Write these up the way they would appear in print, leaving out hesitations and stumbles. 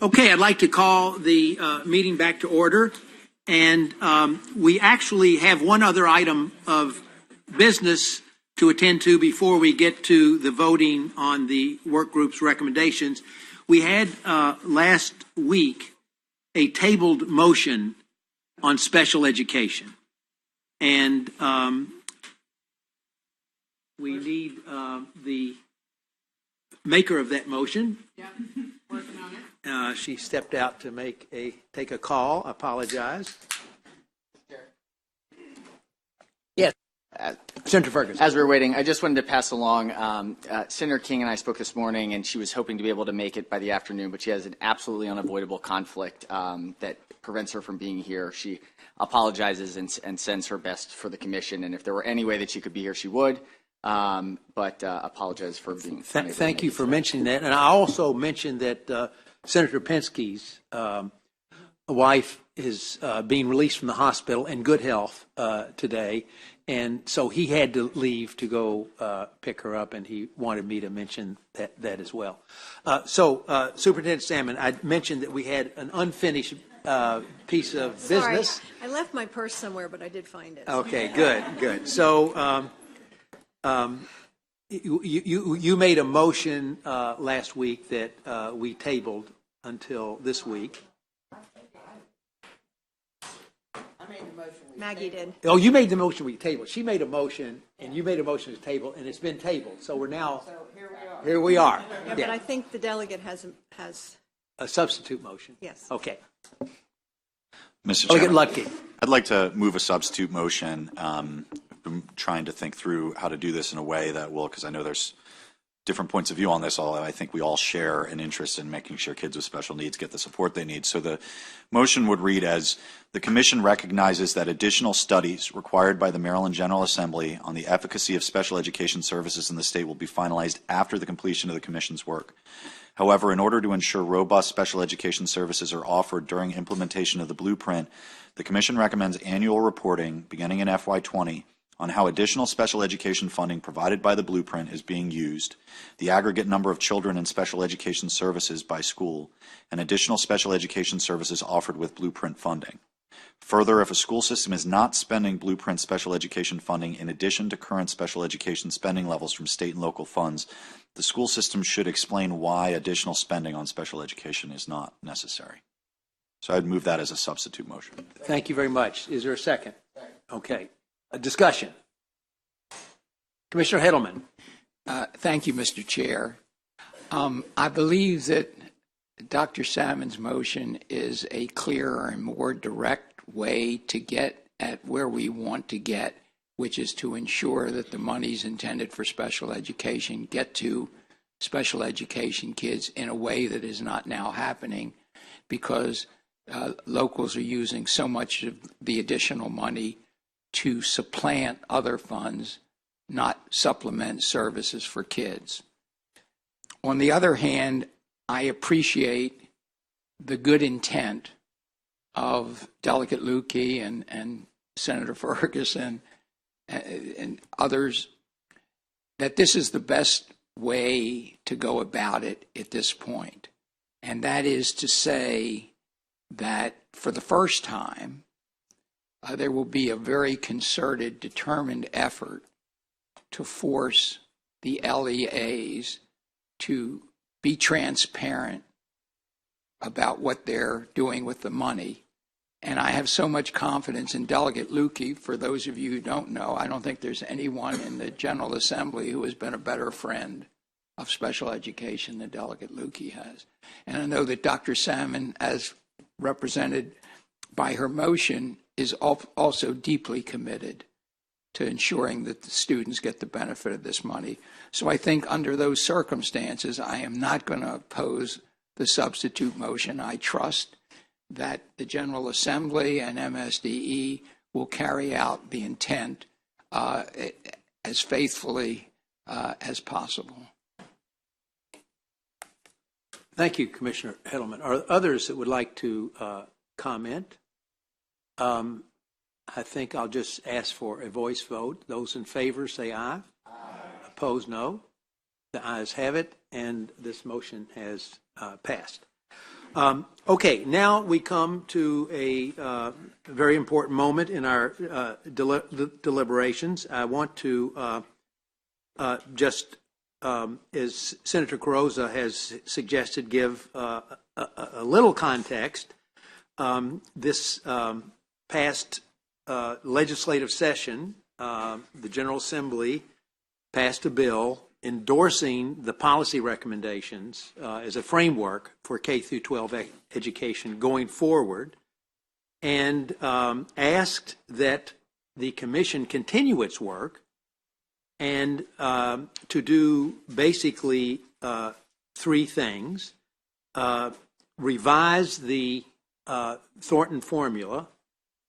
Okay, I'd like to call the meeting back to order. And we actually have one other item of business to attend to before we get to the voting on the work group's recommendations. We had last week a tabled motion on special education. And we need the maker of that motion. Yeah, working on it. She stepped out to take a call. I apologize. Yes. Senator Ferguson. As we were waiting, I just wanted to pass along, Senator King and I spoke this morning, and she was hoping to be able to make it by the afternoon, but she has an absolutely unavoidable conflict that prevents her from being here. She apologizes and sends her best for the commission, and if there were any way that she could be here, she would, but apologize for being Thank you for mentioning that. And I also mentioned that Senator Penske's wife is being released from the hospital in good health today. And so he had to leave to go pick her up, and he wanted me to mention that as well. Superintendent Salmon, I mentioned that we had an unfinished piece of business. Sorry, I left my purse somewhere, but I did find it. Okay, good. So you made a motion last week that we tabled until this week. Maggie did. Oh, you made the motion we tabled. She made a motion, and you made a motion to table, and it's been tabled. So we're now. So here we are. Yeah, but I think the delegate has a substitute motion. Yes. Okay. Mr. Chairman, Lutke. I'd like to move a substitute motion. I've been trying to think through how to do this in a way that will, because I know there's different points of view on this, although I think we all share an interest in making sure kids with special needs get the support they need. So the motion would read as, the Commission recognizes that additional studies required by the Maryland General Assembly on the efficacy of special education services in the state will be finalized after the completion of the Commission's work. However, in order to ensure robust special education services are offered during implementation of the blueprint, the Commission recommends annual reporting beginning in FY20 on how additional special education funding provided by the blueprint is being used, the aggregate number of children in special education services by school, and additional special education services offered with blueprint funding. Further, if a school system is not spending blueprint special education funding in addition to current special education spending levels from state and local funds, the school system should explain why additional spending on special education is not necessary. So I'd move that as a substitute motion. Thank you very much. Is there a second? Okay. A discussion. Commissioner Heddleman. Thank you, Mr. Chair. I believe that Dr. Salmon's motion is a clearer and more direct way to get at where we want to get, which is to ensure that the monies intended for special education get to special education kids in a way that is not now happening, because locals are using so much of the additional money to supplant other funds, not supplement services for kids. On the other hand, I appreciate the good intent of Delegate Lukey and Senator Ferguson and others, that this is the best way to go about it at this point. And that is to say that for the first time, there will be a very concerted, determined effort to force the LEAs to be transparent about what they're doing with the money. And I have so much confidence in Delegate Lukey. For those of you who don't know, I don't think there's anyone in the General Assembly who has been a better friend of special education than Delegate Lukey has. And I know that Dr. Salmon, as represented by her motion, is also deeply committed to ensuring that the students get the benefit of this money. So I think under those circumstances, I am not going to oppose the substitute motion. I trust that the General Assembly and MSDE will carry out the intent as faithfully as possible. Thank you, Commissioner Heddleman. Are others that would like to comment? I think I'll just ask for a voice vote. Those in favor say aye. Aye. Opposed, no. The ayes have it, and this motion has passed. Okay, now we come to a very important moment in our deliberations. I want to just, as Senator Carrozza has suggested, give a little context. This past legislative session, the General Assembly passed a bill endorsing the policy recommendations as a framework for K through 12 education going forward, and asked that the Commission continue its work and to do basically three things: revise the Thornton formula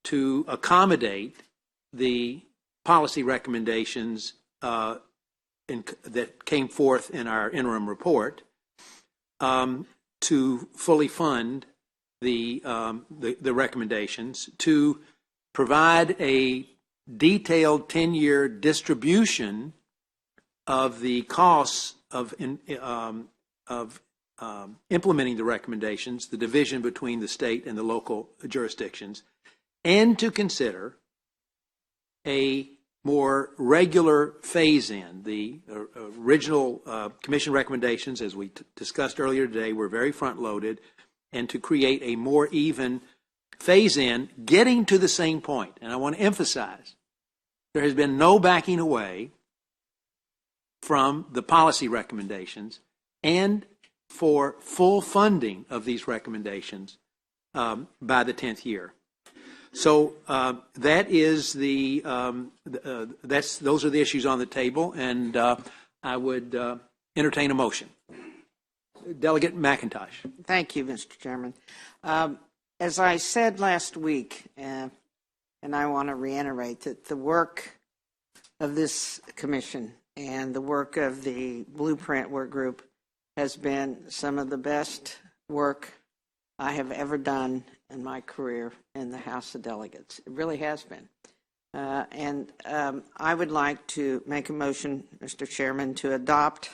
to accommodate the policy recommendations that came forth in our interim report, to fully fund the recommendations, to provide a detailed 10-year distribution of the costs of implementing the recommendations, the division between the state and the local jurisdictions, and to consider a more regular phase-in. The original Commission recommendations, as we discussed earlier today, were very front-loaded, and to create a more even phase-in, getting to the same point. And I want to emphasize, there has been no backing away from the policy recommendations and for full funding of these recommendations by the 10th year. So that is those are the issues on the table, and I would entertain a motion. Delegate McIntosh. Thank you, Mr. Chairman. As I said last week, and I want to reiterate that the work of this commission and the work of the Blueprint Work Group has been some of the best work I have ever done in my career in the House of Delegates. It really has been. I would like to make a motion, Mr. Chairman, to adopt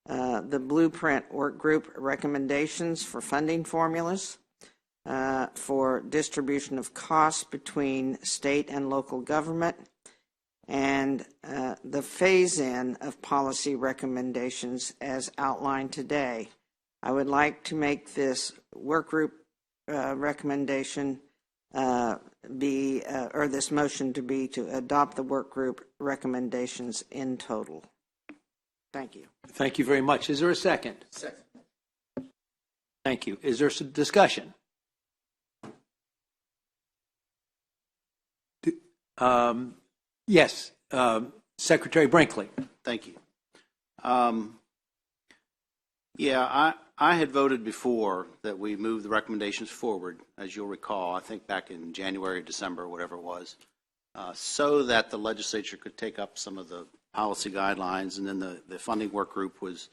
the Blueprint Work Group recommendations for funding formulas for distribution of costs between state and local government, and the phase-in of policy recommendations as outlined today. I would like to make this work group recommendation or this motion to be to adopt the work group recommendations in total. Thank you. Thank you very much. Is there a second? Second. Thank you. Is there some discussion? Yes, Secretary Brinkley. Thank you. I had voted before that we move the recommendations forward, as you'll recall, I think back in January, December, whatever it was, so that the legislature could take up some of the policy guidelines, and then the funding work group was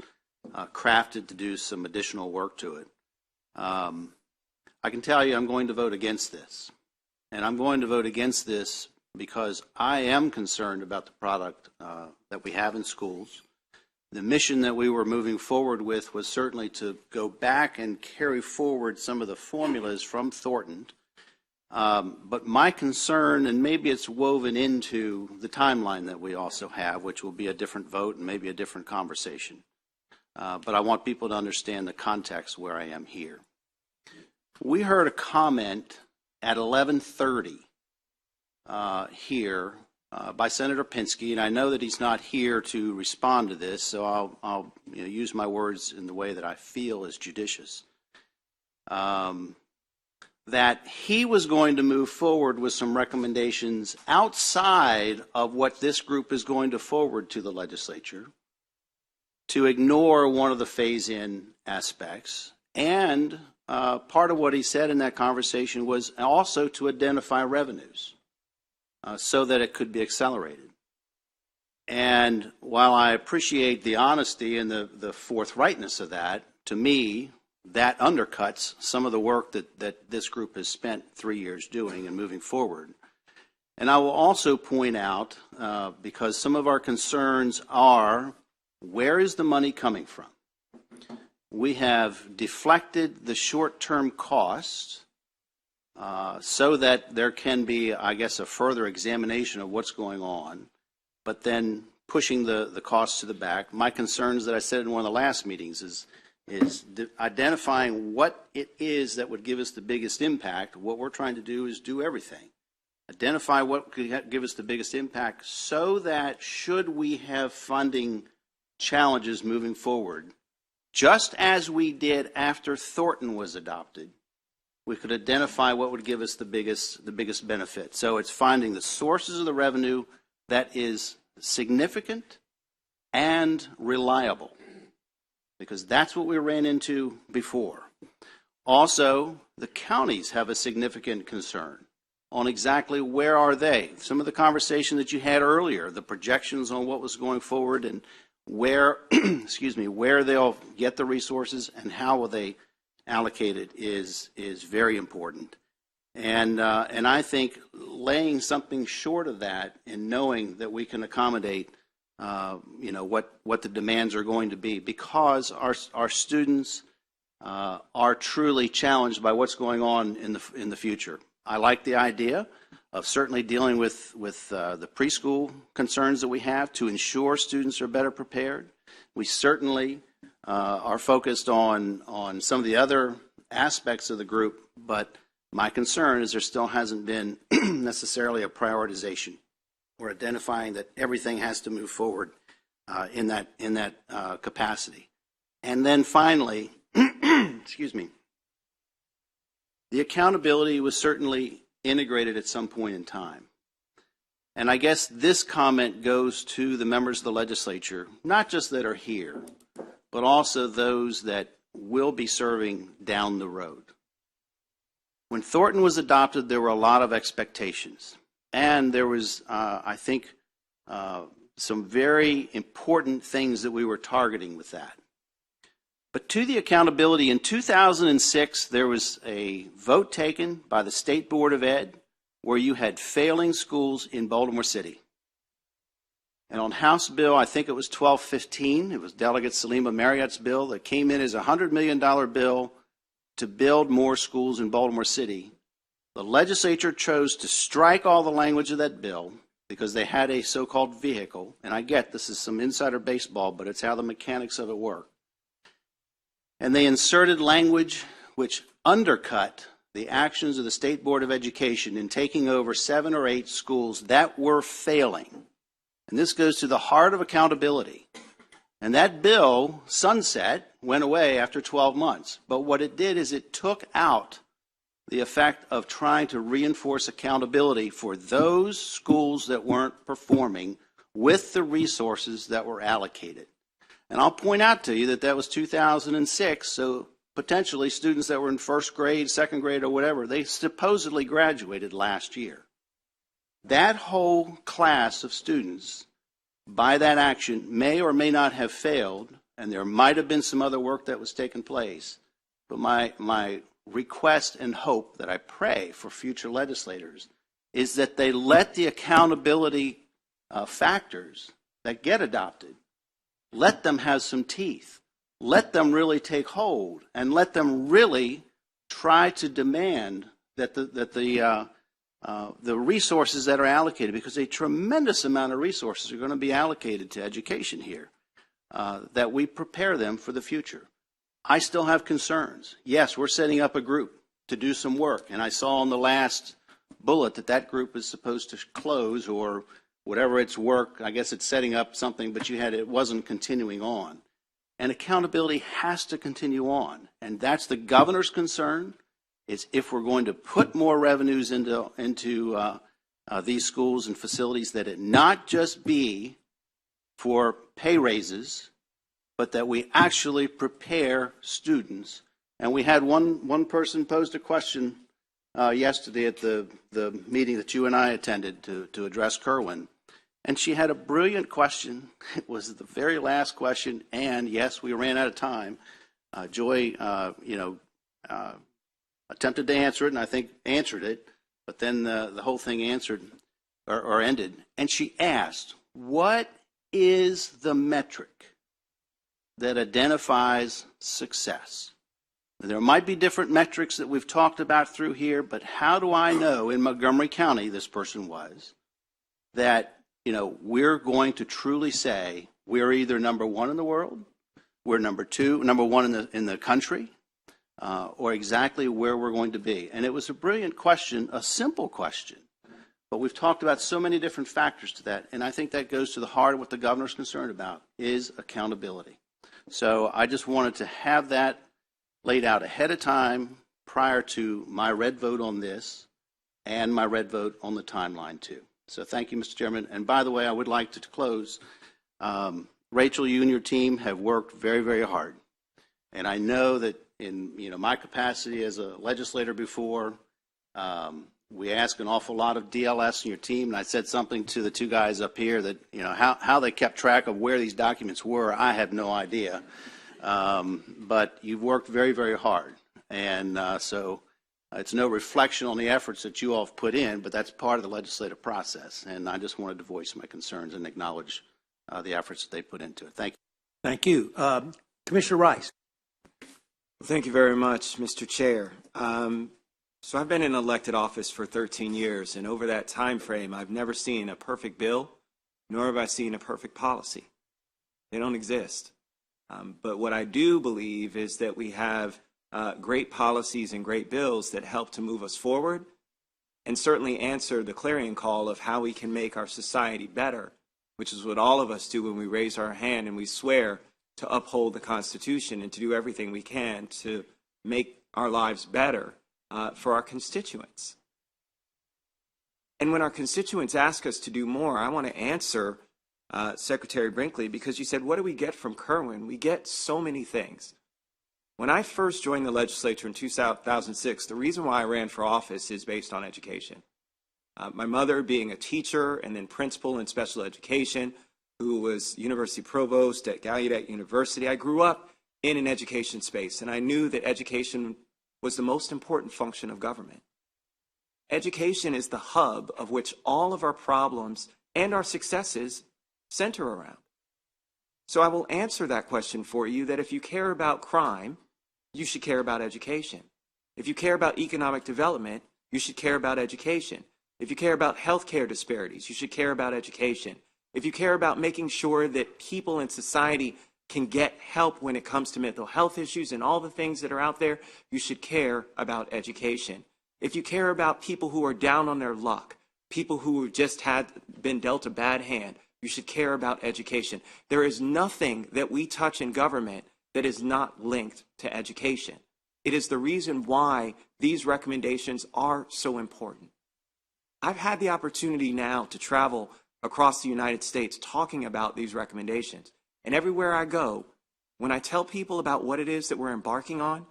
crafted to do some additional work to it. I can tell you I'm going to vote against this. And I'm going to vote against this because I am concerned about the product that we have in schools. The mission that we were moving forward with was certainly to go back and carry forward some of the formulas from Thornton. But my concern, and maybe it's woven into the timeline that we also have, which will be a different vote and maybe a different conversation. But I want people to understand the context where I am here. We heard a comment at 11:30 here by Senator Pinsky, and I know that he's not here to respond to this, so I'll use my words in the way that I feel is judicious. That he was going to move forward with some recommendations outside of what this group is going to forward to the legislature, to ignore one of the phase-in aspects, and part of what he said in that conversation was also to identify revenues so that it could be accelerated. And while I appreciate the honesty and the forthrightness of that, to me, that undercuts some of the work that this group has spent 3 years doing and moving forward. And I will also point out, because some of our concerns are, where is the money coming from? we have deflected the short-term costs so that there can be, I guess, a further examination of what's going on, but then pushing the costs to the back. My concerns that I said in one of the last meetings is identifying what it is that would give us the biggest impact. What we're trying to do is do everything. Identify what could give us the biggest impact so that should we have funding challenges moving forward, just as we did after Thornton was adopted, we could identify what would give us the biggest benefit. So it's finding the sources of the revenue that is significant and reliable, because that's what we ran into before. Also, the counties have a significant concern on exactly where are they. Some of the conversation that you had earlier, the projections on what was going forward and where, excuse me, where they'll get the resources and how will they allocate it is very important. And I think laying something short of that and knowing that we can accommodate what the demands are going to be, because our students are truly challenged by what's going on in the future. I like the idea of certainly dealing with the preschool concerns that we have to ensure students are better prepared. We certainly are focused on some of the other aspects of the group, but my concern is there still hasn't been necessarily a prioritization. We're identifying that everything has to move forward in that capacity. And then finally, excuse me, the accountability was certainly integrated at some point in time. And I guess this comment goes to the members of the legislature, not just that are here, but also those that will be serving down the road. When Thornton was adopted, there were a lot of expectations. And there was, I think, some very important things that we were targeting with that. But to the accountability, in 2006, there was a vote taken by the State Board of Ed where you had failing schools in Baltimore City. And on House Bill, I think it was 1215, it was Delegate Salima Marriott's bill that came in as a $100 million bill to build more schools in Baltimore City. The legislature chose to strike all the language of that bill because they had a so-called vehicle. And I get this is some insider baseball, but it's how the mechanics of it work. And they inserted language which undercut the actions of the State Board of Education in taking over 7 or 8 schools that were failing. And this goes to the heart of accountability. And that bill, sunset, went away after 12 months. But what it did is it took out the effect of trying to reinforce accountability for those schools that weren't performing with the resources that were allocated. And I'll point out to you that that was 2006, so potentially students that were in first grade, second grade, or whatever, they supposedly graduated last year. That whole class of students, by that action, may or may not have failed, and there might have been some other work that was taking place. But my request and hope that I pray for future legislators is that they let the accountability factors that get adopted, let them have some teeth. Let them really take hold, and let them really try to demand that the resources that are allocated, because a tremendous amount of resources are going to be allocated to education here, that we prepare them for the future. I still have concerns. Yes, we're setting up a group to do some work, and I saw on the last bullet that group is supposed to close or whatever its work. I guess it's setting up something, but it wasn't continuing on. And accountability has to continue on, and that's the governor's concern. Is if we're going to put more revenues into these schools and facilities, that it not just be for pay raises, but that we actually prepare students. And we had one person posed a question yesterday at the meeting that you and I attended to address Kirwan. And she had a brilliant question. It was the very last question, and yes, we ran out of time. Joy, attempted to answer it, and I think answered it, but then the whole thing answered or ended. And she asked, what is the metric that identifies success. There might be different metrics that we've talked about through here, but how do I know in Montgomery County, this person was, that, we're going to truly say we're either number one in the world, we're number one in the country, or exactly where we're going to be. And it was a brilliant question, a simple question, but we've talked about so many different factors to that, and I think that goes to the heart of what the governor's concerned about, is accountability. So I just wanted to have that laid out ahead of time prior to my red vote on this and my red vote on the timeline too. So thank you, Mr. Chairman. And by the way, I would like to close. Rachel, you and your team have worked very, very hard. And I know that in my capacity as a legislator before, we ask an awful lot of DLS and your team. And I said something to the two guys up here that, how they kept track of where these documents were, I have no idea. But you've worked very, very hard. And so it's no reflection on the efforts that you all have put in, but that's part of the legislative process. And I just wanted to voice my concerns and acknowledge the efforts that they put into it. Thank you. Thank you. Commissioner Rice. Thank you very much, Mr. Chair. So I've been in elected office for 13 years, and over that time frame, I've never seen a perfect bill, nor have I seen a perfect policy. They don't exist. But what I do believe is that we have great policies and great bills that help to move us forward and certainly answer the clarion call of how we can make our society better, which is what all of us do when we raise our hand and we swear to uphold the Constitution and to do everything we can to make our lives better for our constituents. And when our constituents ask us to do more, I want to answer Secretary Brinkley, because you said, what do we get from Kirwan? We get so many things. When I first joined the legislature in 2006, the reason why I ran for office is based on education. My mother being a teacher and then principal in special education, who was university provost at Gallaudet University, I grew up in an education space, and I knew that education was the most important function of government. Education is the hub of which all of our problems and our successes center around. So I will answer that question for you, that if you care about crime, you should care about education. If you care about economic development, you should care about education. If you care about healthcare disparities, you should care about education. If you care about making sure that people in society can get help when it comes to mental health issues and all the things that are out there, you should care about education. If you care about people who are down on their luck, people who just had been dealt a bad hand, you should care about education. There is nothing that we touch in government that is not linked to education. It is the reason why these recommendations are so important. I've had the opportunity now to travel across the United States talking about these recommendations. And everywhere I go, when I tell people about what it is that we're embarking on,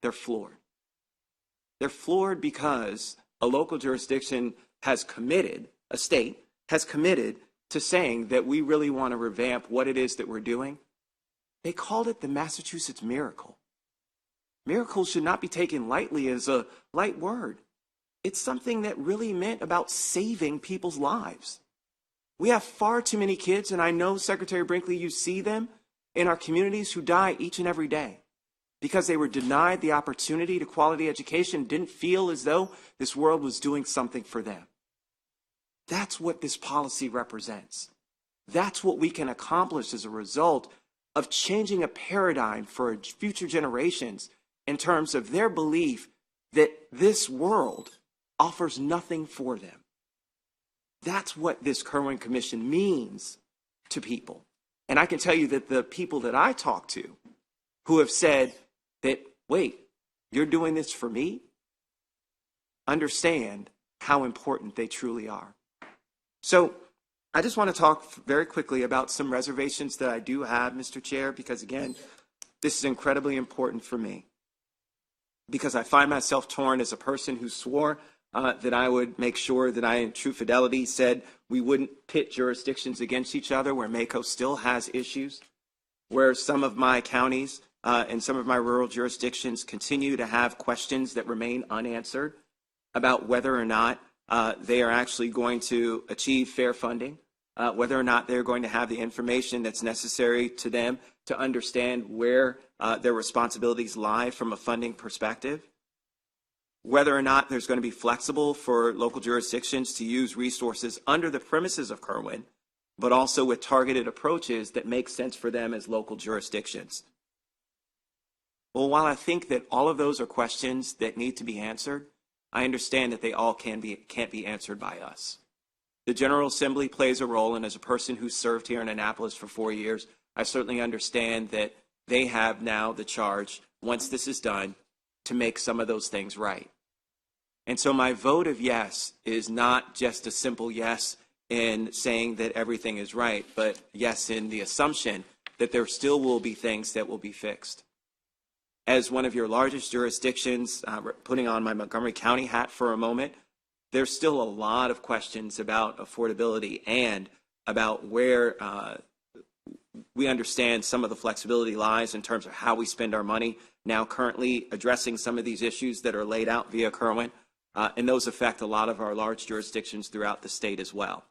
they're floored. They're floored because a local jurisdiction has committed, a state has committed to saying that we really want to revamp what it is that we're doing. They called it the Massachusetts Miracle. Miracles should not be taken lightly as a light word. It's something that really meant about saving people's lives. We have far too many kids, and I know, Secretary Brinkley, you see them in our communities who die each and every day because they were denied the opportunity to quality education, didn't feel as though this world was doing something for them. That's what this policy represents. That's what we can accomplish as a result of changing a paradigm for future generations in terms of their belief that this world offers nothing for them. That's what this Kirwan Commission means to people. And I can tell you that the people that I talk to who have said that, wait, you're doing this for me, understand how important they truly are. So I just want to talk very quickly about some reservations that I do have, Mr. Chair, because again, this is incredibly important for me. Because I find myself torn as a person who swore that I would make sure that I, in true fidelity, said we wouldn't pit jurisdictions against each other, where MACO still has issues, where some of my counties and some of my rural jurisdictions continue to have questions that remain unanswered about whether or not they are actually going to achieve fair funding, whether or not they're going to have the information that's necessary to them to understand where their responsibilities lie from a funding perspective, whether or not there's going to be flexible for local jurisdictions to use resources under the premises of Kirwan, but also with targeted approaches that make sense for them as local jurisdictions. Well, while I think that all of those are questions that need to be answered, I understand that they all can't be answered by us. The General Assembly plays a role, and as a person who served here in Annapolis for 4 years, I certainly understand that they have now the charge, once this is done, to make some of those things right. And so my vote of yes is not just a simple yes in saying that everything is right, but yes in the assumption that there still will be things that will be fixed. As one of your largest jurisdictions, putting on my Montgomery County hat for a moment, there's still a lot of questions about affordability and about where we understand some of the flexibility lies in terms of how we spend our money, now currently addressing some of these issues that are laid out via Kirwan, and those affect a lot of our large jurisdictions throughout the state as well.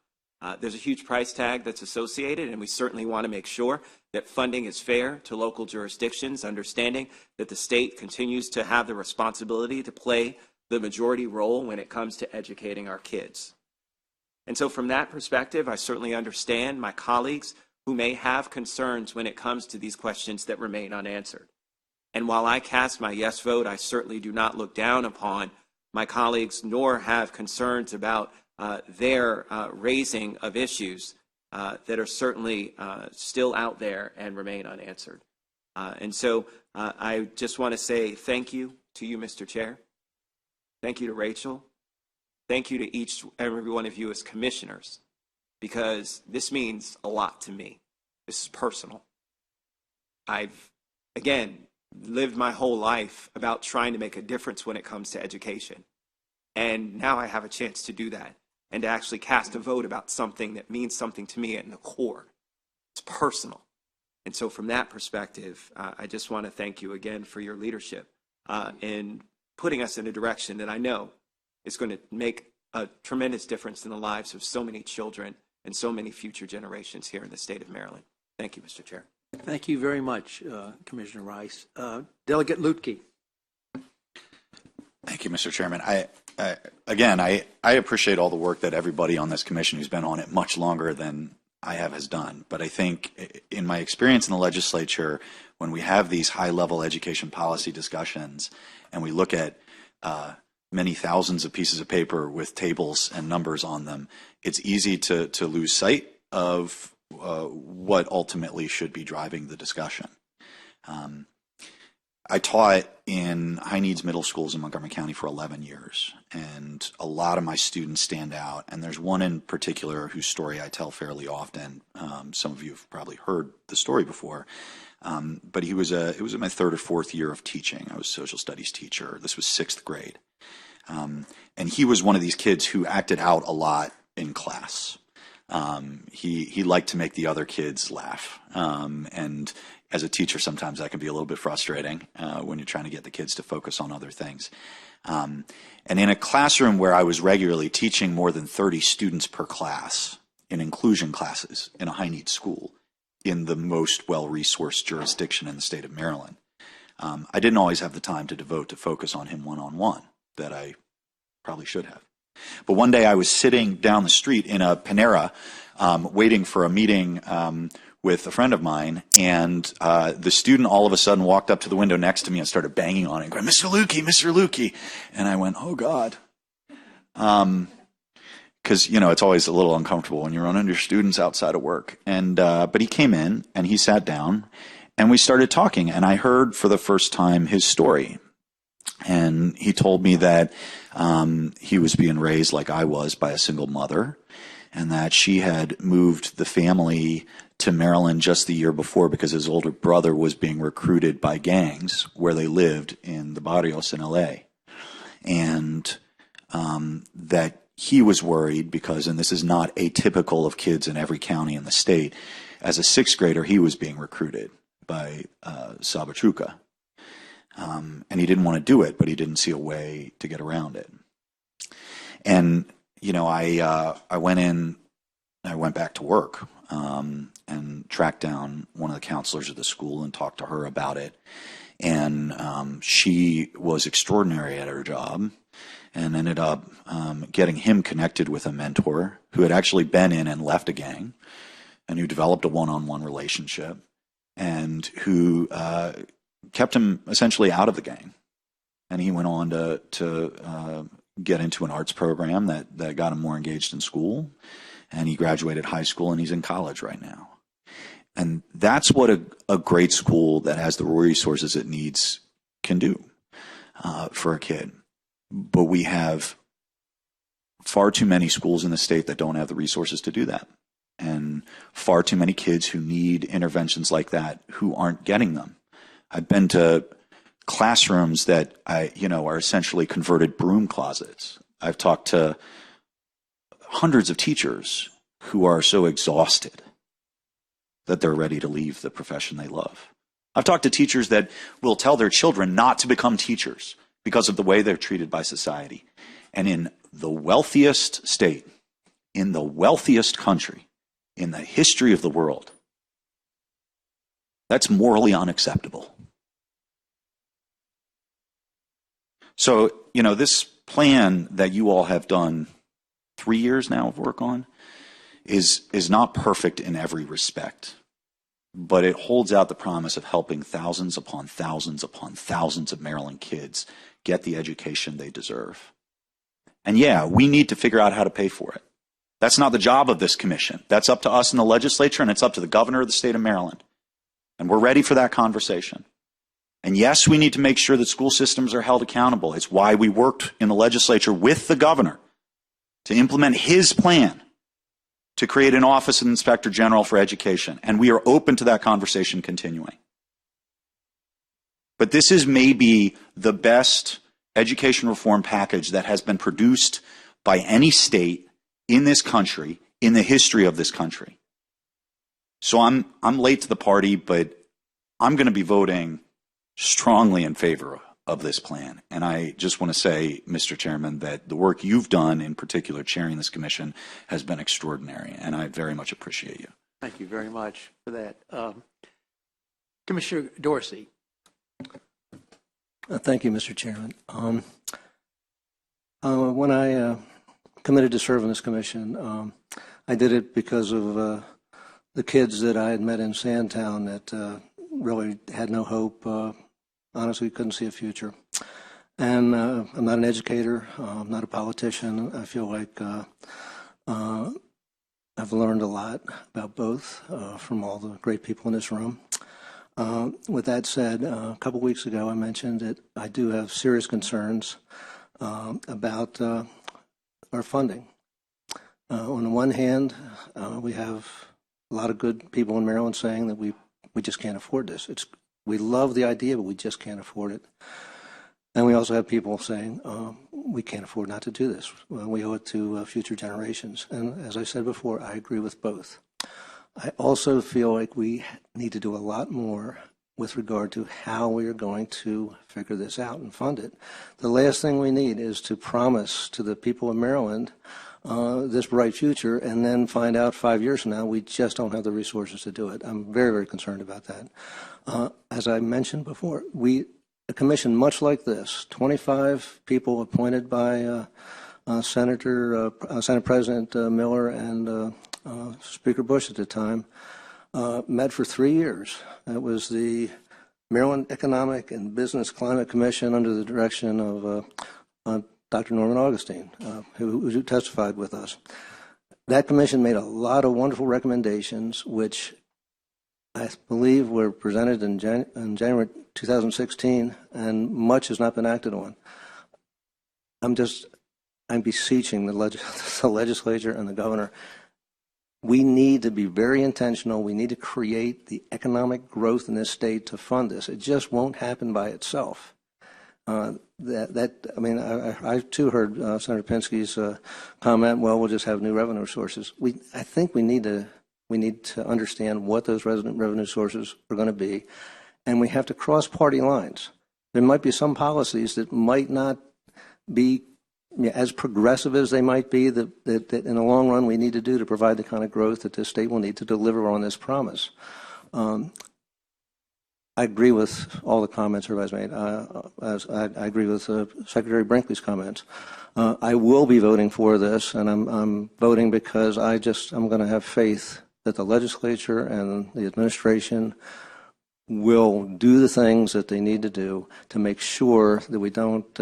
There's a huge price tag that's associated, and we certainly want to make sure that funding is fair to local jurisdictions, understanding that the state continues to have the responsibility to play the majority role when it comes to educating our kids. And so from that perspective, I certainly understand my colleagues who may have concerns when it comes to these questions that remain unanswered. And while I cast my yes vote, I certainly do not look down upon my colleagues nor have concerns about their raising of issues that are certainly still out there and remain unanswered. And so I just want to say thank you to you, Mr. Chair. Thank you to Rachel. Thank you to each and every one of you as commissioners, because this means a lot to me. This is personal. I've, again, lived my whole life about trying to make a difference when it comes to education. And now I have a chance to do that and to actually cast a vote about something that means something to me in the core. It's personal. And so from that perspective, I just want to thank you again for your leadership in putting us in a direction that I know is going to make a tremendous difference in the lives of so many children and so many future generations here in the state of Maryland. Thank you, Mr. Chair. Thank you very much, Commissioner Rice. Delegate Lutke. Thank you, Mr. Chairman. I appreciate all the work that everybody on this commission who's been on it much longer than I have has done. But I think in my experience in the legislature, when we have these high-level education policy discussions and we look at many thousands of pieces of paper with tables and numbers on them, it's easy to lose sight of what ultimately should be driving the discussion. I taught in high needs middle schools in Montgomery County for 11 years, and a lot of my students stand out. And there's one in particular whose story I tell fairly often. Some of you have probably heard the story before. But it was in my third or fourth year of teaching. I was a social studies teacher. This was sixth grade. And he was one of these kids who acted out a lot in class. He liked to make the other kids laugh. And as a teacher, sometimes that can be a little bit frustrating when you're trying to get the kids to focus on other things. And in a classroom where I was regularly teaching more than 30 students per class in inclusion classes in a high need school in the most well-resourced jurisdiction in the state of Maryland, I didn't always have the time to devote to focus on him one-on-one that I probably should have. But one day I was sitting down the street in a Panera waiting for a meeting with a friend of mine, and the student all of a sudden walked up to the window next to me and started banging on it, going, "Mr. Lukey, Mr. Lukey." And I went, "Oh, God." Because, it's always a little uncomfortable when you run into your students outside of work. And but he came in, and he sat down, and we started talking, and I heard for the first time his story. And he told me that he was being raised like I was by a single mother, and that she had moved the family to Maryland just the year before because his older brother was being recruited by gangs where they lived in the barrios in LA. And that he was worried because, and this is not atypical of kids in every county in the state, as a sixth grader, he was being recruited by Sabatruca. And he didn't want to do it, but he didn't see a way to get around it. And, I went in, I went back to work and tracked down one of the counselors at the school and talked to her about it. And she was extraordinary at her job and ended up getting him connected with a mentor who had actually been in and left a gang and who developed a one-on-one relationship and who kept him essentially out of the gang. And he went on to get into an arts program that got him more engaged in school. And he graduated high school and he's in college right now. And that's what a great school that has the resources it needs can do for a kid. But we have far too many schools in the state that don't have the resources to do that. And far too many kids who need interventions like that who aren't getting them. I've been to classrooms that are essentially converted broom closets. I've talked to hundreds of teachers who are so exhausted that they're ready to leave the profession they love. I've talked to teachers that will tell their children not to become teachers because of the way they're treated by society. And in the wealthiest state, in the wealthiest country, in the history of the world, that's morally unacceptable. So, this plan that you all have done 3 years now of work on is not perfect in every respect, but it holds out the promise of helping thousands upon thousands upon thousands of Maryland kids get the education they deserve. And yeah, we need to figure out how to pay for it. That's not the job of this commission. That's up to us in the legislature, and it's up to the governor of the state of Maryland. And we're ready for that conversation. And yes, we need to make sure that school systems are held accountable. It's why we worked in the legislature with the governor to implement his plan to create an office of Inspector General for Education. And we are open to that conversation continuing. But this is maybe the best education reform package that has been produced by any state in this country, in the history of this country. So I'm late to the party, but I'm going to be voting strongly in favor of this plan. And I just want to say, Mr. Chairman, that the work you've done, in particular chairing this commission, has been extraordinary, and I very much appreciate you. Thank you very much for that. Commissioner Dorsey. Thank you, Mr. Chairman. When I committed to serve on this commission, I did it because of the kids that I had met in Sandtown that really had no hope, honestly couldn't see a future. And I'm not an educator, I'm not a politician. I feel like I've learned a lot about both from all the great people in this room. With that said, a couple weeks ago I mentioned that I do have serious concerns about our funding. On the one hand, we have a lot of good people in Maryland saying that we just can't afford this. We love the idea, but we just can't afford it. And we also have people saying we can't afford not to do this. We owe it to future generations. And as I said before, I agree with both. I also feel like we need to do a lot more with regard to how we are going to figure this out and fund it. The last thing we need is to promise to the people of Maryland this bright future and then find out 5 years from now we just don't have the resources to do it. I'm very, very concerned about that. As I mentioned before, a commission much like this, 25 people appointed by Senate President Miller and Speaker Bush at the time, met for 3 years. It was the Maryland Economic and Business Climate Commission under the direction of Dr. Norman Augustine, who testified with us. That commission made a lot of wonderful recommendations, which I believe were presented in January 2016, and much has not been acted on. I'm beseeching the legislature and the governor. We need to be very intentional. We need to create the economic growth in this state to fund this. It just won't happen by itself. I too heard Senator Pinsky's comment. Well, we'll just have new revenue sources. I think we need to understand what those revenue sources are going to be, and we have to cross party lines. There might be some policies that might not be as progressive as they might be, that in the long run we need to do to provide the kind of growth that this state will need to deliver on this promise. I agree with all the comments everybody's made. I agree with Secretary Brinkley's comments. I will be voting for this, and I'm voting because I'm going to have faith that the legislature and the administration will do the things that they need to do to make sure that we don't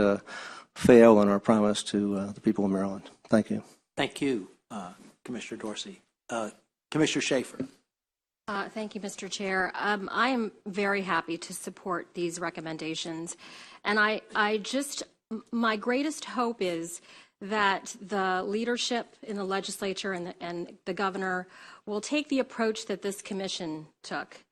fail in our promise to the people of Maryland. Thank you. Thank you, Commissioner Dorsey. Commissioner Schaefer. Thank you, Mr. Chair. I am very happy to support these recommendations. And my greatest hope is that the leadership in the legislature and the governor will take the approach that this commission took.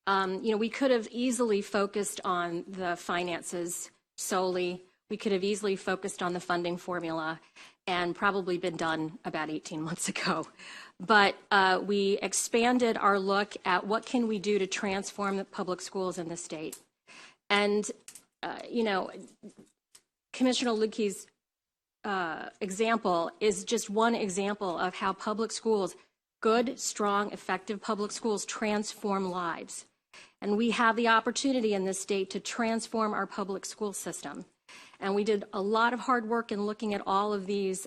We could have easily focused on the finances solely. We could have easily focused on the funding formula and probably been done about 18 months ago. But we expanded our look at what can we do to transform the public schools in the state. And, Commissioner Lukey's example is just one example of how public schools, good, strong, effective public schools, transform lives. And we have the opportunity in this state to transform our public school system. And we did a lot of hard work in looking at all of these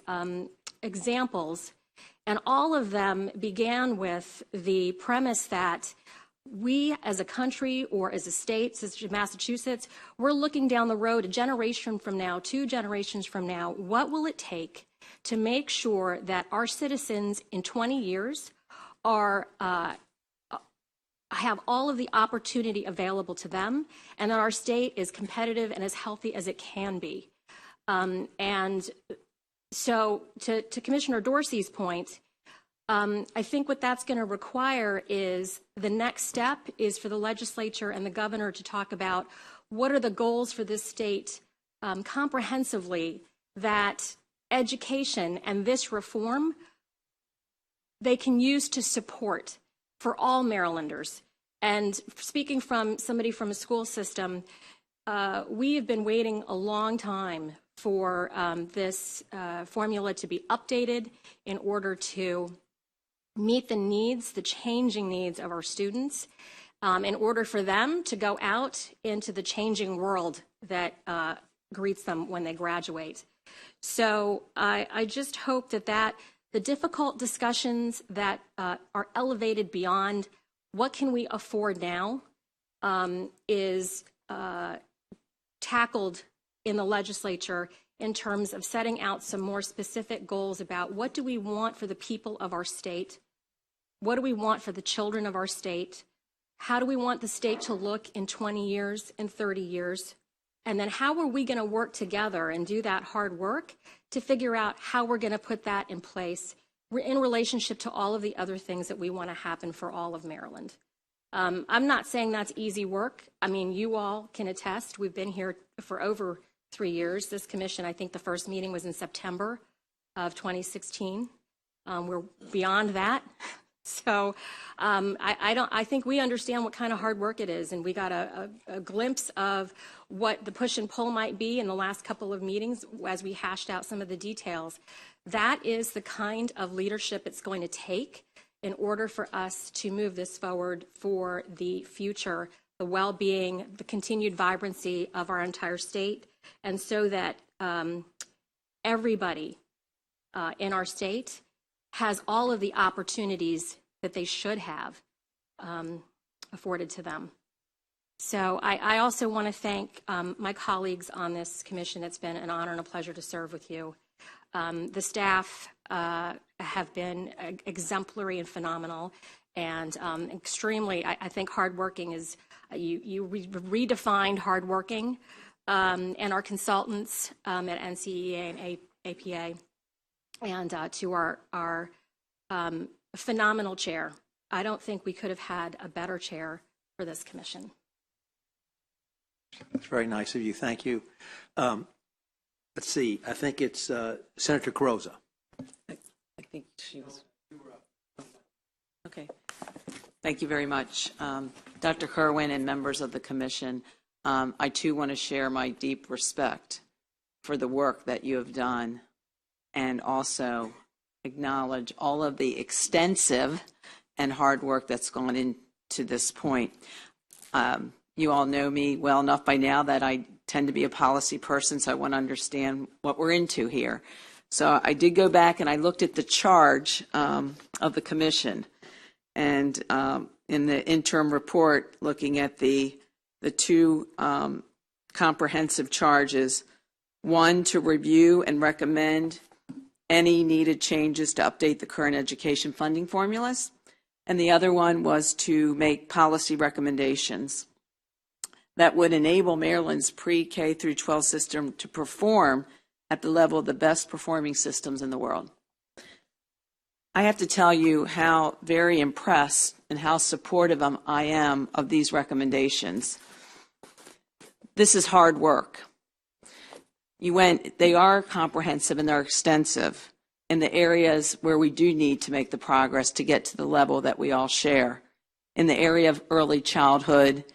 examples. And all of them began with the premise that we as a country or as a state, such as Massachusetts, we're looking down the road a generation from now, 2 generations from now. What will it take to make sure that our citizens in 20 years have all of the opportunity available to them, and that our state is competitive and as healthy as it can be? And so to Commissioner Dorsey's point, I think what that's going to require is the next step is for the legislature and the governor to talk about what are the goals for this state comprehensively, that education and this reform they can use to support for all Marylanders. And speaking from somebody from a school system, we have been waiting a long time for this formula to be updated in order to meet the needs, the changing needs of our students, in order for them to go out into the changing world that greets them when they graduate. So I just hope that the difficult discussions that are elevated beyond what can we afford now is tackled in the legislature in terms of setting out some more specific goals about what do we want for the people of our state, what do we want for the children of our state, how do we want the state to look in 20 years, in 30 years, and then how are we going to work together and do that hard work to figure out how we're going to put that in place in relationship to all of the other things that we want to happen for all of Maryland. I'm not saying that's easy work. I mean, you all can attest. We've been here for over 3 years. This commission, I think the first meeting was in September of 2016. We're beyond that. So I think we understand what kind of hard work it is, and we got a glimpse of what the push and pull might be in the last couple of meetings as we hashed out some of the details. That is the kind of leadership it's going to take in order for us to move this forward for the future, the well-being, the continued vibrancy of our entire state, and so that everybody in our state has all of the opportunities that they should have afforded to them. So I also want to thank my colleagues on this commission. It's been an honor and a pleasure to serve with you. The staff have been exemplary and phenomenal, and extremely, I think hardworking is, you redefined hardworking, and our consultants at NCEA and APA, and to our phenomenal chair. I don't think we could have had a better chair for this commission. That's very nice of you. Thank you. Let's see. I think it's Senator Carrozza. I think she was. Okay. Thank you very much. Dr. Kirwan and members of the commission, I too want to share my deep respect for the work that you have done, and also acknowledge all of the extensive and hard work that's gone into this point. You all know me well enough by now that I tend to be a policy person, so I want to understand what we're into here. So I did go back and I looked at the charge of the commission, and in the interim report, looking at the two comprehensive charges, one to review and recommend any needed changes to update the current education funding formulas, and the other one was to make policy recommendations that would enable Maryland's pre-K through 12 system to perform at the level of the best performing systems in the world. I have to tell you how very impressed and how supportive I am of these recommendations. This is hard work. They are comprehensive and they're extensive in the areas where we do need to make the progress to get to the level that we all share. In the area of early childhood,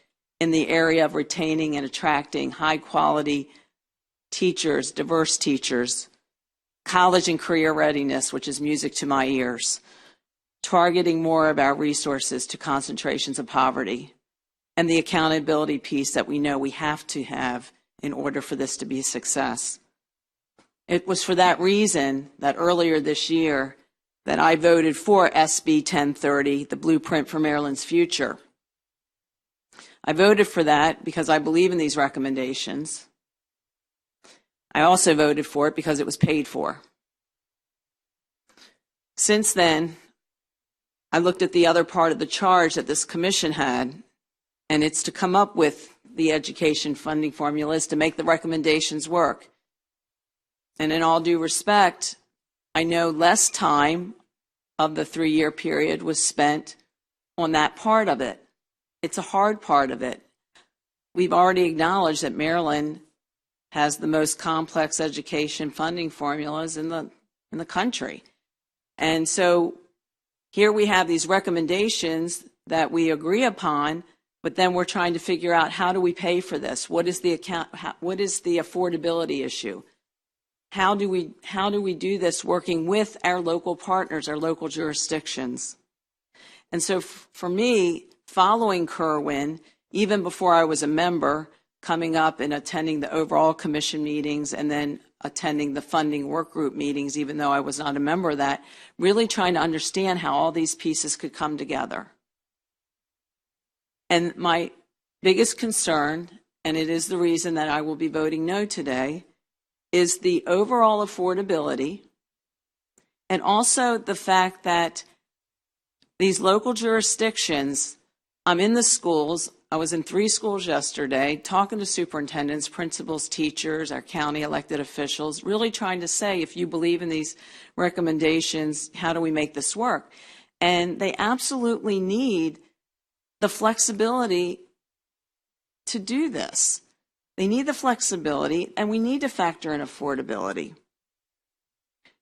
in the area of retaining and attracting high quality teachers, diverse teachers, college and career readiness, which is music to my ears, targeting more of our resources to concentrations of poverty, and the accountability piece that we know we have to have in order for this to be a success. It was for that reason that earlier this year that I voted for SB 1030, the Blueprint for Maryland's Future. I voted for that because I believe in these recommendations. I also voted for it because it was paid for. Since then, I looked at the other part of the charge that this commission had, and it's to come up with the education funding formulas to make the recommendations work. And in all due respect, I know less time of the 3-year period was spent on that part of it. It's a hard part of it. We've already acknowledged that Maryland has the most complex education funding formulas in the country. And so here we have these recommendations that we agree upon, but then we're trying to figure out, how do we pay for this? What is the affordability issue? How do we do this working with our local partners, our local jurisdictions? And so for me, following Kirwan, even before I was a member, coming up and attending the overall commission meetings and then attending the funding work group meetings, even though I was not a member of that, really trying to understand how all these pieces could come together. And my biggest concern, and it is the reason that I will be voting no today, is the overall affordability, and also the fact that these local jurisdictions, I'm in the schools, I was in 3 schools yesterday, talking to superintendents, principals, teachers, our county elected officials, really trying to say, if you believe in these recommendations, how do we make this work? And they absolutely need the flexibility to do this. They need the flexibility, and we need to factor in affordability.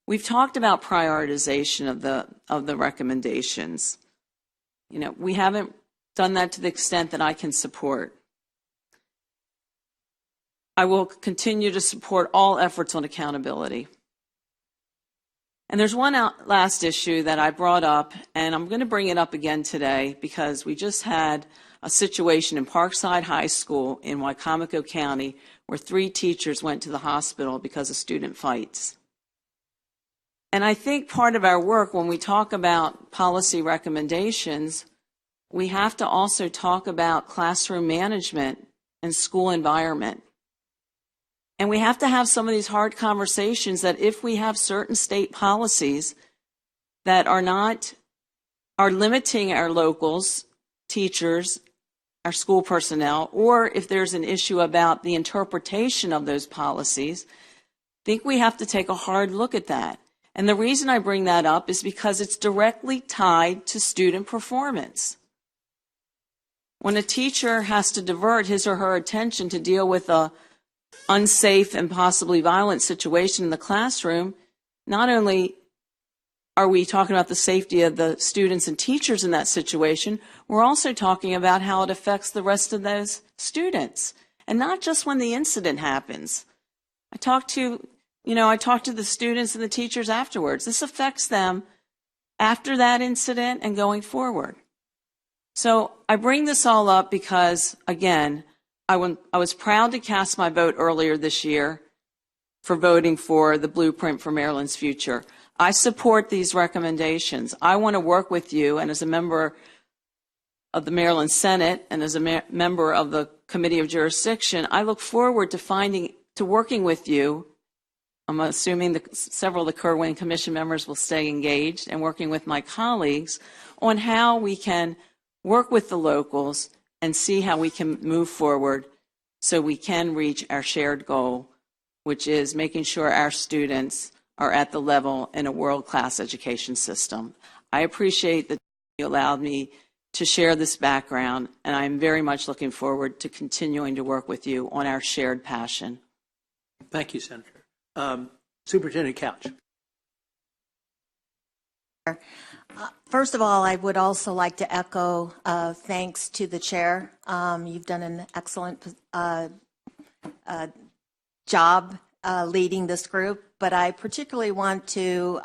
We've talked about prioritization of the recommendations. You know, we haven't done that to the extent that I can support. I will continue to support all efforts on accountability. And there's one last issue that I brought up, and I'm going to bring it up again today because we just had a situation in Parkside High School in Wicomico County where 3 teachers went to the hospital because of student fights. And I think part of our work when we talk about policy recommendations, we have to also talk about classroom management and school environment. And we have to have some of these hard conversations that if we have certain state policies that are limiting our locals, teachers, our school personnel, or if there's an issue about the interpretation of those policies, I think we have to take a hard look at that. And the reason I bring that up is because it's directly tied to student performance. When a teacher has to divert his or her attention to deal with a unsafe and possibly violent situation in the classroom, not only are we talking about the safety of the students and teachers in that situation, we're also talking about how it affects the rest of those students. And not just when the incident happens, I talked to the students and the teachers afterwards. This affects them after that incident and going forward. So I bring this all up because, again, I was proud to cast my vote earlier this year for voting for the Blueprint for Maryland's Future. I support these recommendations. I want to work with you, and as a member of the Maryland Senate and as a member of the Committee of Jurisdiction, I look forward to working with you. I'm assuming that several of the Kirwan Commission members will stay engaged, and working with my colleagues on how we can work with the locals and see how we can move forward so we can reach our shared goal, which is making sure our students are at the level in a world-class education system. I appreciate that you allowed me to share this background, and I'm very much looking forward to continuing to work with you on our shared passion. Thank you, Senator. Superintendent Couch. First of all, I would also like to echo thanks to the chair. You've done an excellent job leading this group, but I particularly want to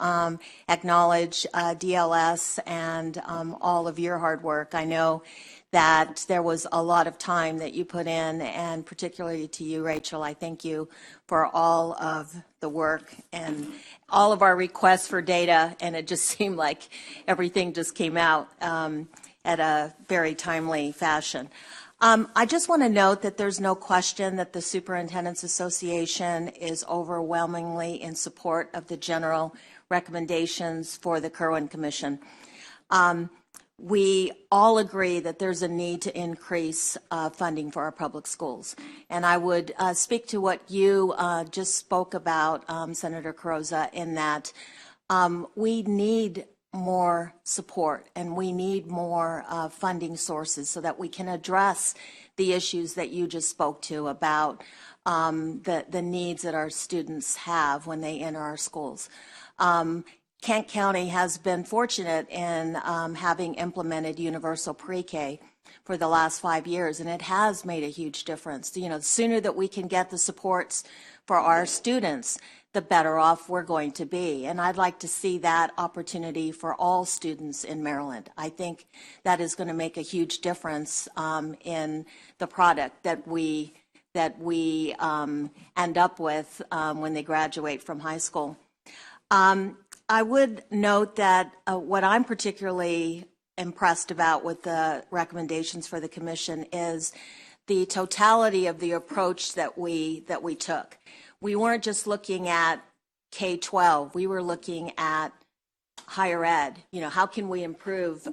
acknowledge DLS and all of your hard work. I know that there was a lot of time that you put in, and particularly to you, Rachel, I thank you for all of the work and all of our requests for data, and it just seemed like everything just came out at a very timely fashion. I just want to note that there's no question that the Superintendent's Association is overwhelmingly in support of the general recommendations for the Kirwan Commission. We all agree that there's a need to increase funding for our public schools. And I would speak to what you just spoke about, Senator Carrozza, in that we need more support and we need more funding sources so that we can address the issues that you just spoke to about the needs that our students have when they enter our schools. Kent County has been fortunate in having implemented universal pre-K for the last 5 years, and it has made a huge difference. You know, the sooner that we can get the supports for our students, the better off we're going to be. And I'd like to see that opportunity for all students in Maryland. I think that is going to make a huge difference in the product that we end up with when they graduate from high school. I would note that what I'm particularly impressed about with the recommendations for the commission is the totality of the approach that we took. We weren't just looking at K-12. We were looking at higher ed. You know, how can we improve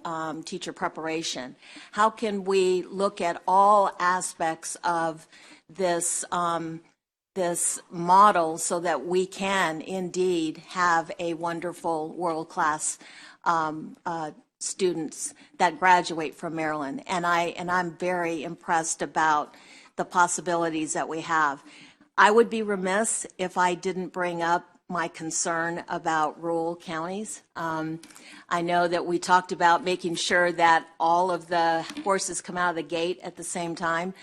teacher preparation? How can we look at all aspects of this this model so that we can indeed have a wonderful world-class students that graduate from Maryland. And I'm very impressed about the possibilities that we have. I would be remiss if I didn't bring up my concern about rural counties. I know that we talked about making sure that all of the horses come out of the gate at the same time.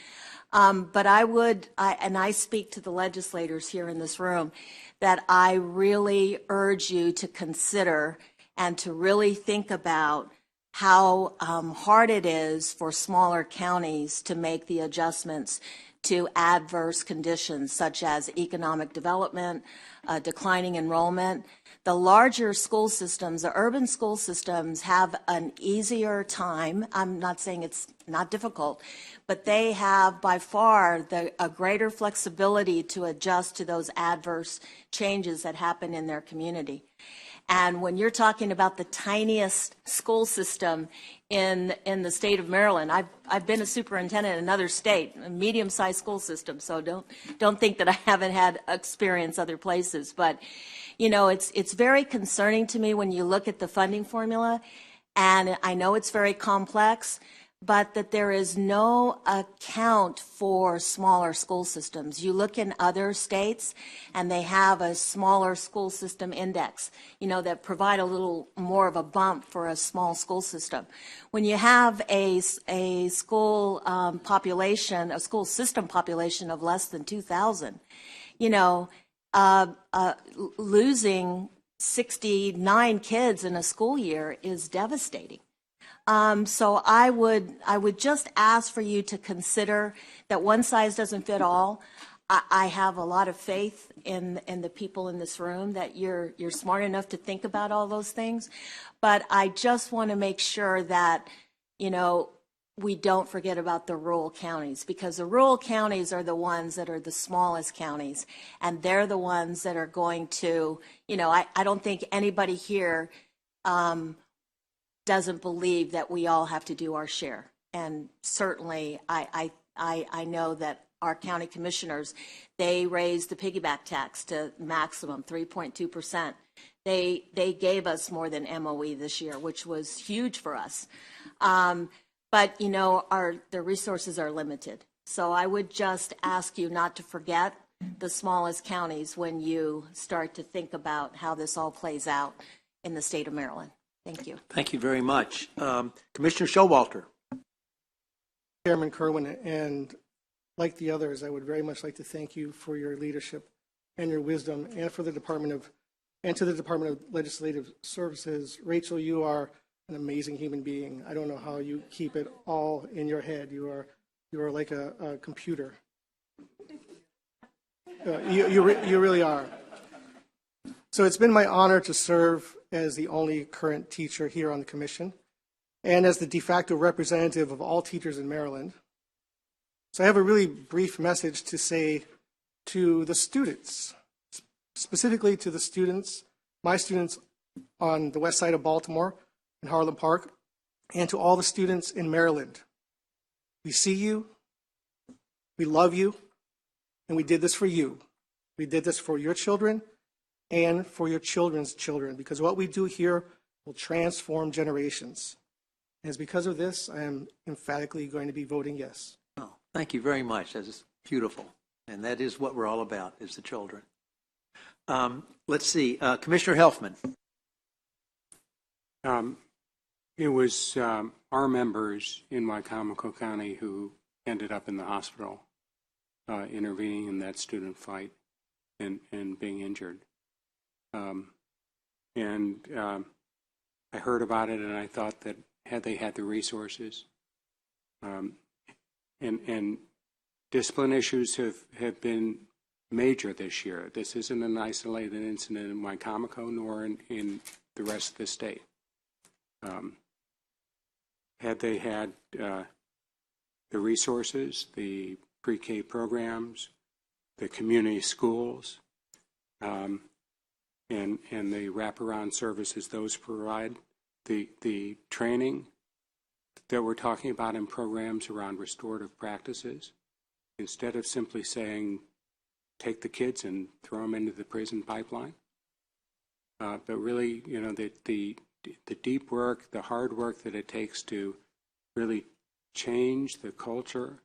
But I speak to the legislators here in this room, that I really urge you to consider and to really think about how hard it is for smaller counties to make the adjustments to adverse conditions such as economic development, declining enrollment. The larger school systems, the urban school systems, have an easier time. I'm not saying it's not difficult, but they have by far a greater flexibility to adjust to those adverse changes that happen in their community. And when you're talking about the tiniest school system in the state of Maryland, I've been a superintendent in another state, a medium-sized school system, so don't think that I haven't had experience other places. But you know, it's very concerning to me when you look at the funding formula, and I know it's very complex, but that there is no account for smaller school systems. You look in other states and they have a smaller school system index, you know, that provide a little more of a bump for a small school system. When you have a school population, a school system population of less than 2,000, you know, losing 69 kids in a school year is devastating. So I would just ask for you to consider that one size doesn't fit all. I have a lot of faith in the people in this room that you're smart enough to think about all those things, but I just want to make sure that, you know, we don't forget about the rural counties, because the rural counties are the ones that are the smallest counties, and they're the ones that are going to, you know, I don't think anybody here doesn't believe that we all have to do our share. And certainly I know that our county commissioners, they raised the piggyback tax to maximum 3.2%. They gave us more than MOE this year, which was huge for us. But, you know, the resources are limited. So I would just ask you not to forget the smallest counties when you start to think about how this all plays out in the state of Maryland. Thank you. Thank you very much. Commissioner Showalter. Chairman Kirwan, and like the others, I would very much like to thank you for your leadership and your wisdom, and for the Department of Legislative Services. Rachel, you are an amazing human being. I don't know how you keep it all in your head. You are like a computer. You really are. So it's been my honor to serve as the only current teacher here on the commission, and as the de facto representative of all teachers in Maryland. So I have a really brief message to say to the students, specifically to the students, my students on the west side of Baltimore in Harlem Park, and to all the students in Maryland. We see you, we love you, and we did this for you. We did this for your children and for your children's children, because what we do here will transform generations. And it's because of this, I am emphatically going to be voting yes. Oh, thank you very much. That is beautiful. And that is what we're all about, is the children. Let's see. Commissioner Helfman. It was our members in Wycomico County who ended up in the hospital intervening in that student fight and being injured. I heard about it, and I thought that had they had the resources, and discipline issues have been major this year. This isn't an isolated incident in Wycomico nor in the rest of the state. Had they had the resources, the pre-K programs, the community schools, and the wraparound services those provide, the training that we're talking about in programs around restorative practices, instead of simply saying, take the kids and throw them into the prison pipeline, but really, you know, the deep work, the hard work that it takes to really change the culture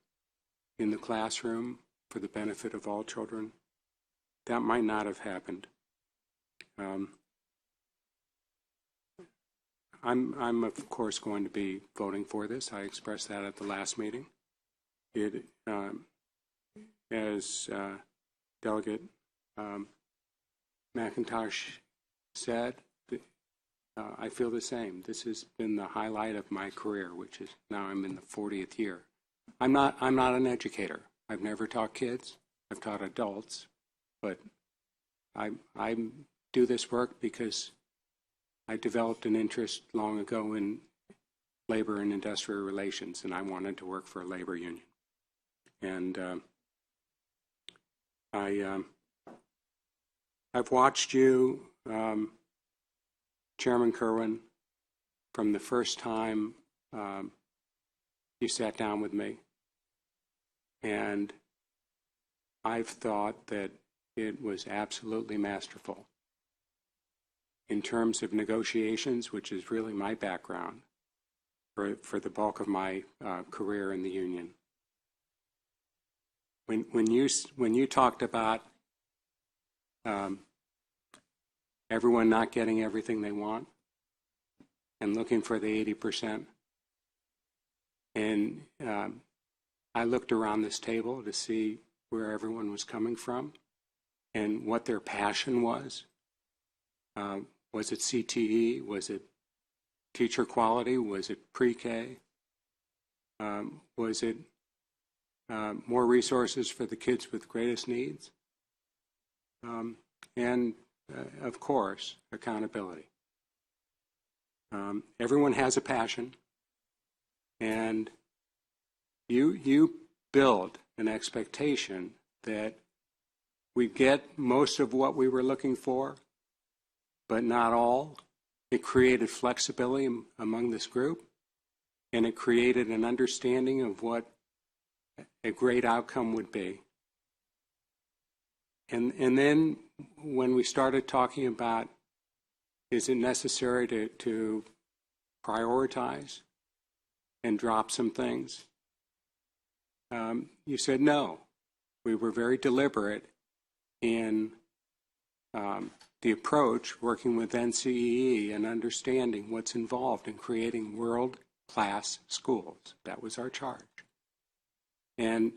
in the classroom for the benefit of all children, that might not have happened. I'm of course going to be voting for this. I expressed that at the last meeting. As Delegate McIntosh said, I feel the same. This has been the highlight of my career, which is now I'm in the 40th year. I'm not an educator. I've never taught kids. I've taught adults, but I do this work because I developed an interest long ago in labor and industrial relations, and I wanted to work for a labor union. And I've watched you, Chairman Kirwan, from the first time you sat down with me, and I've thought that it was absolutely masterful in terms of negotiations, which is really my background for the bulk of my career in the union. When you talked about everyone not getting everything they want and looking for the 80%, and I looked around this table to see where everyone was coming from, and what their passion was. Was it CTE? Was it teacher quality? Was it pre-K? Was it more resources for the kids with greatest needs? And of course, accountability. Everyone has a passion, and you build an expectation that we get most of what we were looking for, but not all. It created flexibility among this group, and it created an understanding of what a great outcome would be. And then when we started talking about, is it necessary to prioritize and drop some things, you said no. We were very deliberate in the approach, working with NCEE and understanding what's involved in creating world-class schools. That was our charge. And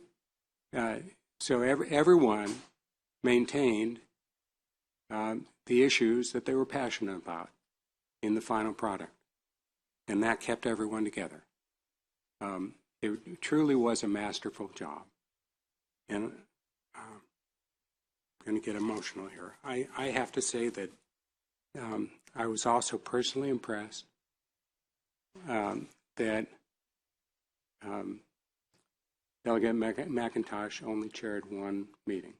so everyone maintained the issues that they were passionate about in the final product. And that kept everyone together. It truly was a masterful job. And I'm going to get emotional here. I have to say that I was also personally impressed that Delegate McIntosh only chaired one meeting.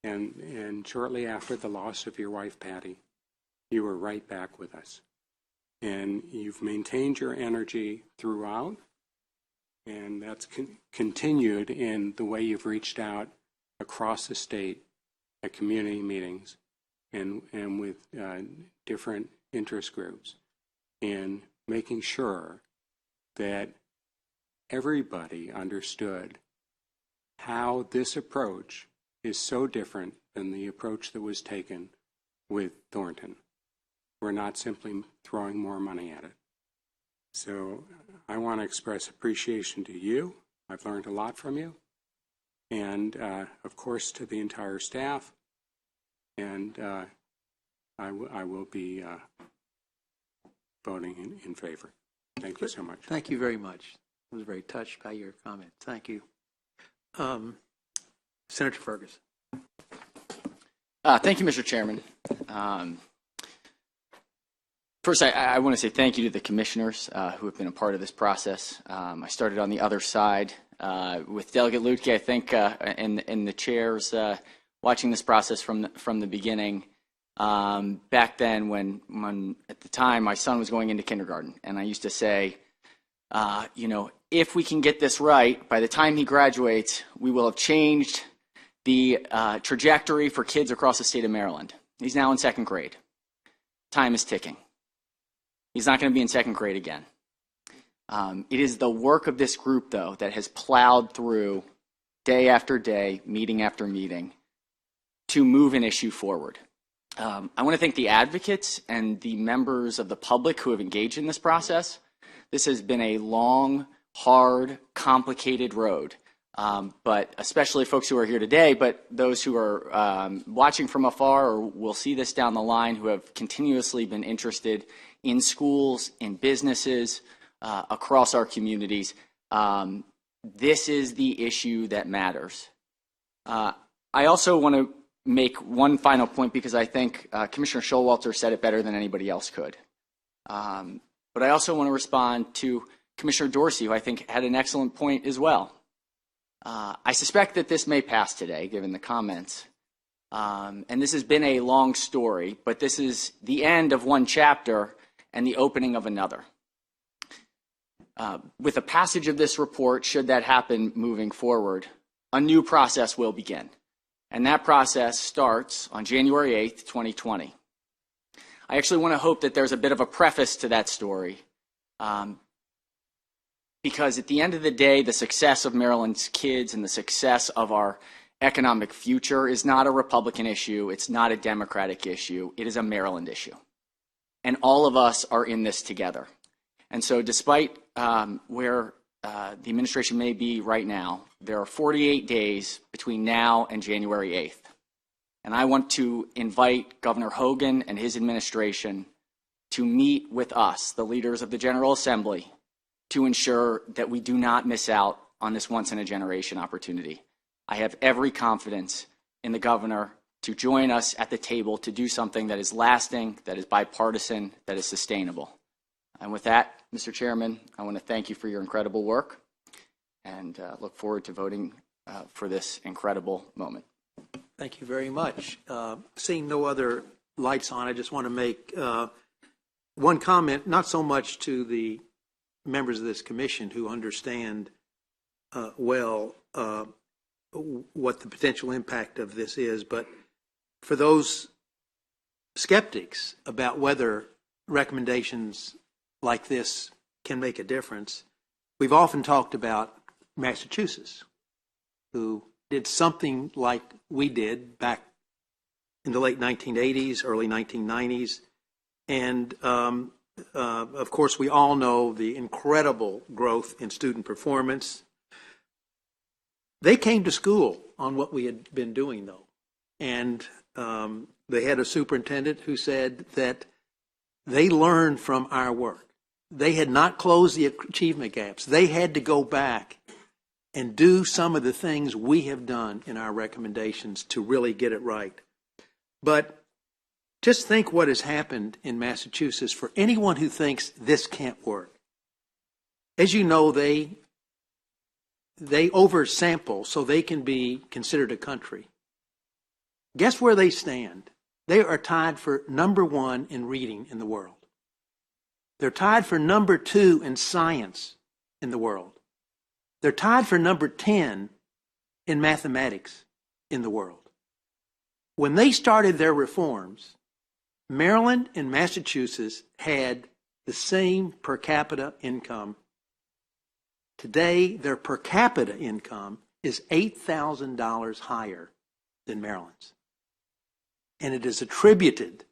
And shortly after the loss of your wife, Patty, you were right back with us. And you've maintained your energy throughout, and that's continued in the way you've reached out across the state at community meetings and with different interest groups, and making sure that everybody understood how this approach is so different than the approach that was taken with Thornton. We're not simply throwing more money at it. So I want to express appreciation to you. I've learned a lot from you. And of course to the entire staff. And I will be voting in favor. Thank you so much. Thank you very much. I was very touched by your comment. Thank you. Senator Ferguson. Thank you, Mr. Chairman. First, I want to say thank you to the commissioners who have been a part of this process. I started on the other side with Delegate Lutke, I think, and the chairs watching this process from the beginning. Back then, when at the time my son was going into kindergarten, and I used to say, if we can get this right, by the time he graduates, we will have changed the trajectory for kids across the state of Maryland. He's now in second grade. Time is ticking. He's not going to be in second grade again. It is the work of this group, though, that has plowed through day after day, meeting after meeting, to move an issue forward. I want to thank the advocates and the members of the public who have engaged in this process. This has been a long, hard, complicated road. But especially folks who are here today, but those who are watching from afar or will see this down the line, who have continuously been interested in schools, in businesses, across our communities. This is the issue that matters. I also want to make one final point, because I think Commissioner Showalter said it better than anybody else could. But I also want to respond to Commissioner Dorsey, who I think had an excellent point as well. I suspect that this may pass today, given the comments. And this has been a long story, but this is the end of one chapter and the opening of another. With the passage of this report, should that happen moving forward, a new process will begin. And that process starts on January 8th, 2020. I actually want to hope that there's a bit of a preface to that story. Because at the end of the day, the success of Maryland's kids and the success of our economic future is not a Republican issue. It's not a Democratic issue. It is a Maryland issue. And all of us are in this together. And so despite where the administration may be right now, there are 48 days between now and January 8th. And I want to invite Governor Hogan and his administration to meet with us, the leaders of the General Assembly, to ensure that we do not miss out on this once-in-a-generation opportunity. I have every confidence in the governor to join us at the table to do something that is lasting, that is bipartisan, that is sustainable. And with that, Mr. Chairman, I want to thank you for your incredible work and look forward to voting for this incredible moment. Thank you very much. Seeing no other lights on, I just want to make one comment, not so much to the members of this commission who understand well what the potential impact of this is, but for those skeptics about whether recommendations like this can make a difference, we've often talked about Massachusetts, who did something like we did back in the late 1980s, early 1990s. And of course, we all know the incredible growth in student performance. They came to school on what we had been doing, though. And they had a superintendent who said that they learned from our work. They had not closed the achievement gaps. They had to go back and do some of the things we have done in our recommendations to really get it right. But just think what has happened in Massachusetts for anyone who thinks this can't work. As you know, they oversample so they can be considered a country. Guess where they stand? They are tied for #1 in reading in the world. They're tied for #2 in science in the world. They're tied for #10 in mathematics in the world. When they started their reforms, Maryland and Massachusetts had the same per capita income. Today, their per capita income is $8,000 higher than Maryland's. And it is attributed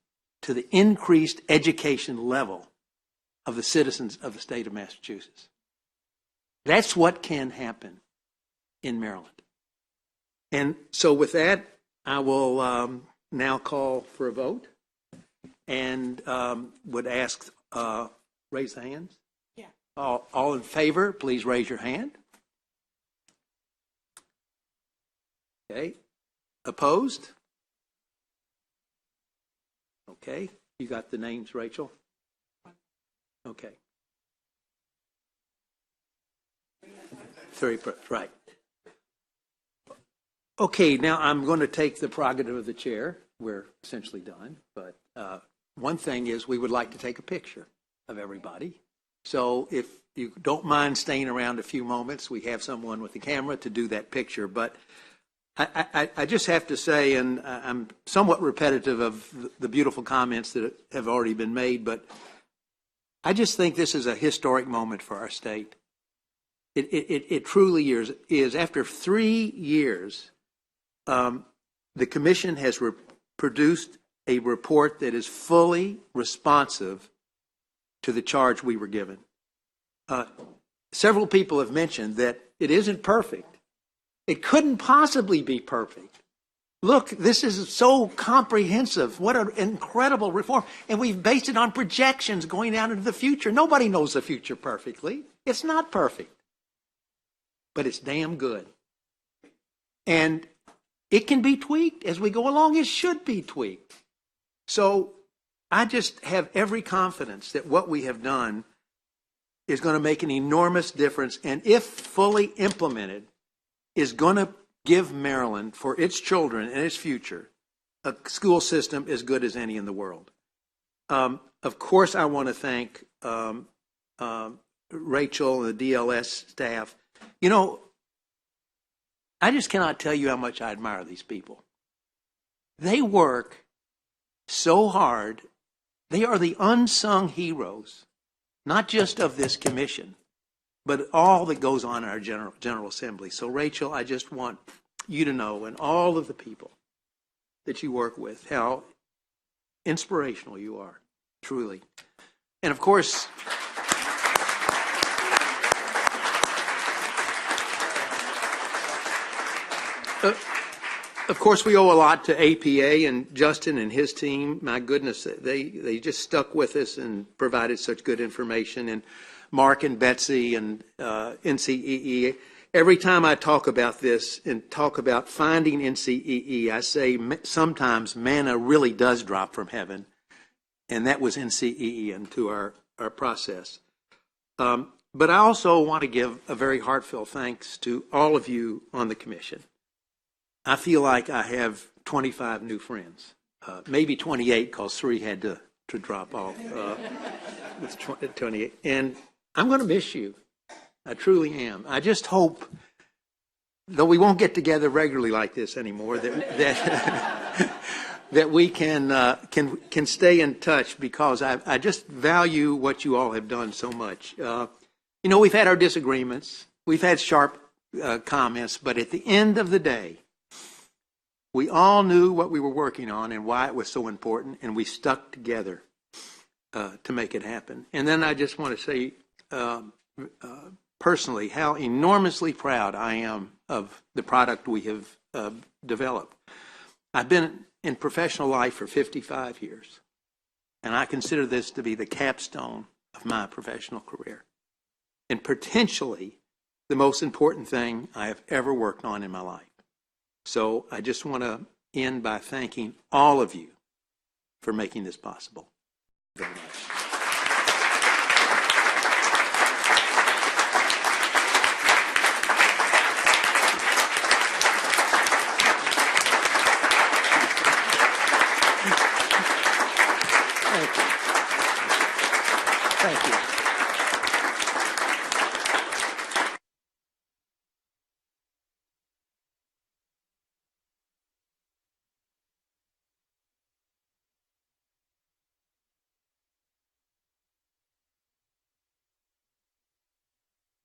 to the increased education level of the citizens of the state of Massachusetts. That's what can happen in Maryland. And so with that, I will now call for a vote and would ask, raise the hands. Yeah. All in favor, please raise your hand. Okay. Opposed? Okay. You got the names, Rachel? Okay. 30%, right. Okay, now I'm going to take the prerogative of the chair. We're essentially done, but one thing is we would like to take a picture of everybody. So if you don't mind staying around a few moments, we have someone with the camera to do that picture. But I just have to say, and I'm somewhat repetitive of the beautiful comments that have already been made, but I just think this is a historic moment for our state. It truly is. After 3 years, the commission has produced a report that is fully responsive to the charge we were given. Several people have mentioned that it isn't perfect. It couldn't possibly be perfect. Look, this is so comprehensive. What an incredible reform. And we've based it on projections going out into the future. Nobody knows the future perfectly. It's not perfect. But it's damn good. And it can be tweaked as we go along. It should be tweaked. So I just have every confidence that what we have done is going to make an enormous difference, and if fully implemented, is going to give Maryland, for its children and its future, a school system as good as any in the world. Of course, I want to thank Rachel and the DLS staff. You know, I just cannot tell you how much I admire these people. They work so hard. They are the unsung heroes, not just of this commission, but all that goes on in our General Assembly. So, Rachel, I just want you to know, and all of the people that you work with, how inspirational you are, truly. And, of course, Of course, we owe a lot to APA and Justin and his team. My goodness, they just stuck with us and provided such good information. And Mark and Betsy and NCEE. Every time I talk about this and talk about finding NCEE, I say sometimes manna really does drop from heaven. And that was NCEE into our process. But I also want to give a very heartfelt thanks to all of you on the commission. I feel like I have 25 new friends, maybe 28 because 3 had to drop off. It's 28. And I'm going to miss you. I truly am. I just hope, though we won't get together regularly like this anymore, that that we can stay in touch, because I just value what you all have done so much. We've had our disagreements, we've had sharp comments, but at the end of the day, we all knew what we were working on and why it was so important, and we stuck together to make it happen. And then I just want to say personally how enormously proud I am of the product we have developed. I've been in professional life for 55 years, and I consider this to be the capstone of my professional career, and potentially the most important thing I have ever worked on in my life. So I just want to end by thanking all of you for making this possible. Very much.